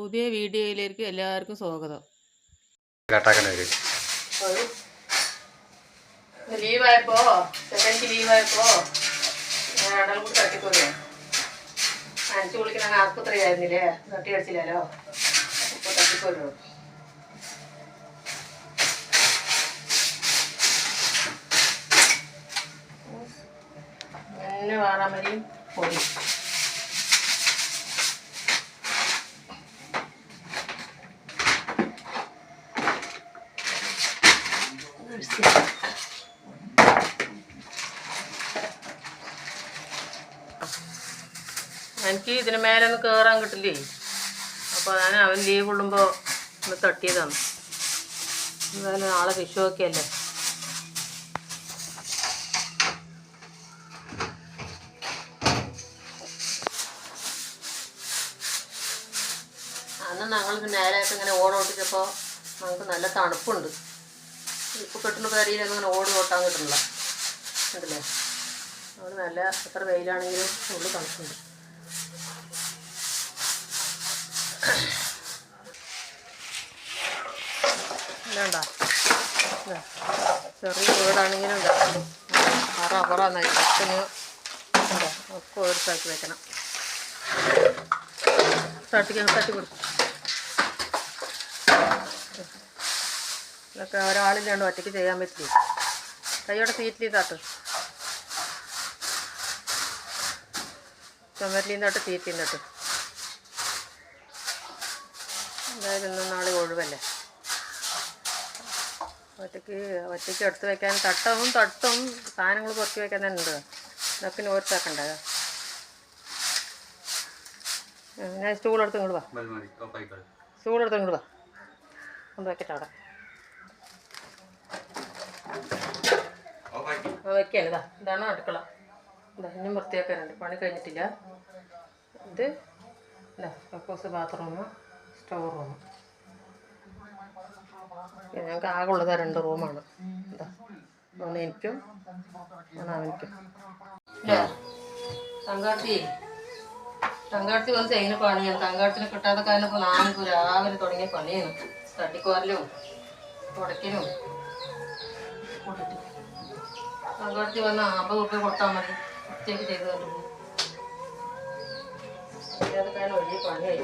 പുതിയ വീഡിയോയിലേക്ക് എല്ലാവർക്കും സ്വാഗതം. ലീവായപ്പോ സെക്കൻഡ് ലീവായപ്പോ രണ്ടാളും കൂടി തട്ടിക്കൊല്ലോ. അഞ്ചു വിളിക്കുന്ന ആസ്പത്രി ആയിരുന്നില്ലേ, തട്ടി അടിച്ചില്ലല്ലോ, ഇപ്പോൾ തട്ടിക്കൊല്ലോ. എന്നെ വാറാമരിയും പൊടി എനിക്ക് ഇതിന് മേലെ ഒന്ന് കയറാൻ കിട്ടില്ലേ. അപ്പോൾ അവൻ ലീവ് കൊള്ളുമ്പോൾ ഒന്ന് തട്ടിയതാണ്. എന്തായാലും നാളെ വിഷുവൊക്കെ അല്ലേ. അന്ന് ഞങ്ങൾ നേരെയൊക്കെ ഇങ്ങനെ ഓടിച്ചപ്പോൾ നമുക്ക് നല്ല തണുപ്പുണ്ട്. ഇപ്പോൾ കെട്ടുന്ന പേരിയിലൊന്നും ഇങ്ങനെ ഓട്ടാൻ കിട്ടുന്നില്ല, കണ്ടില്ലേ. അവിടെ നല്ല എത്ര വെയിലാണെങ്കിലും ഉള്ളിൽ തണുപ്പുണ്ട്. ഇല്ലണ്ട ചെറിയ വീടാണെങ്കിലും ഉണ്ട്. അറന്നായി പത്തിന് ഉണ്ടോ ഒക്കെ ഒരു സ്ഥലത്ത് വെക്കണം. തട്ടി കൊടുക്കും. ഇതൊക്കെ ഒരാളില്ലാണ്ട് ഒറ്റയ്ക്ക് ചെയ്യാൻ പറ്റില്ല. കൈയോടെ സീറ്റിൽ തട്ട്, ചുമരിലും തട്ട്, സീറ്റിലും തട്ട്. എന്തായാലും ഇന്നും നാളെ ഒഴിവല്ലേ. ഒറ്റയ്ക്ക് എടുത്ത് വെക്കാൻ തട്ടും സാധനങ്ങൾ കുറച്ച് വെക്കാൻ തന്നെ ഉണ്ട്. ഇതൊക്കെ ഓർത്താക്കണ്ടേ. ഞാൻ സ്റ്റൂളെടുത്ത് ഇങ്ങോട്ട് വാ, കൊണ്ട് വെക്കട്ടെ അവിടെ. വെക്കാണ്. ഇതാണ് അടുക്കള. ഇനിയും വൃത്തിയാക്കാനുണ്ട്, പണി കഴിഞ്ഞിട്ടില്ല. ഇത് കക്കൂസ്, ബാത്റൂം, സ്റ്റോർ റൂം. ഞങ്ങൾക്ക് ആകെ ഉള്ളത് 2 റൂമാണ്. ഒന്ന് എനിക്കും ഒന്ന് അവനിക്കും. തങ്കാട്ടി വന്ന് ചെയ്യുന്ന പണിയാണ്. തങ്കാട്ടിനെ കിട്ടാതെ കാലപ്പോൾ നാളെ രാവിലെ തുടങ്ങിയ പണിയാണ്. തട്ടിക്കോരലും തുടയ്ക്കലും. തങ്കാട്ടി വന്ന് 50 രൂപ കൊടുത്താൽ മതി, ഉച്ചയ്ക്ക് ചെയ്ത് തരുമ്പോൾ. കിട്ടാതെ കാലം വലിയ പണിയായി.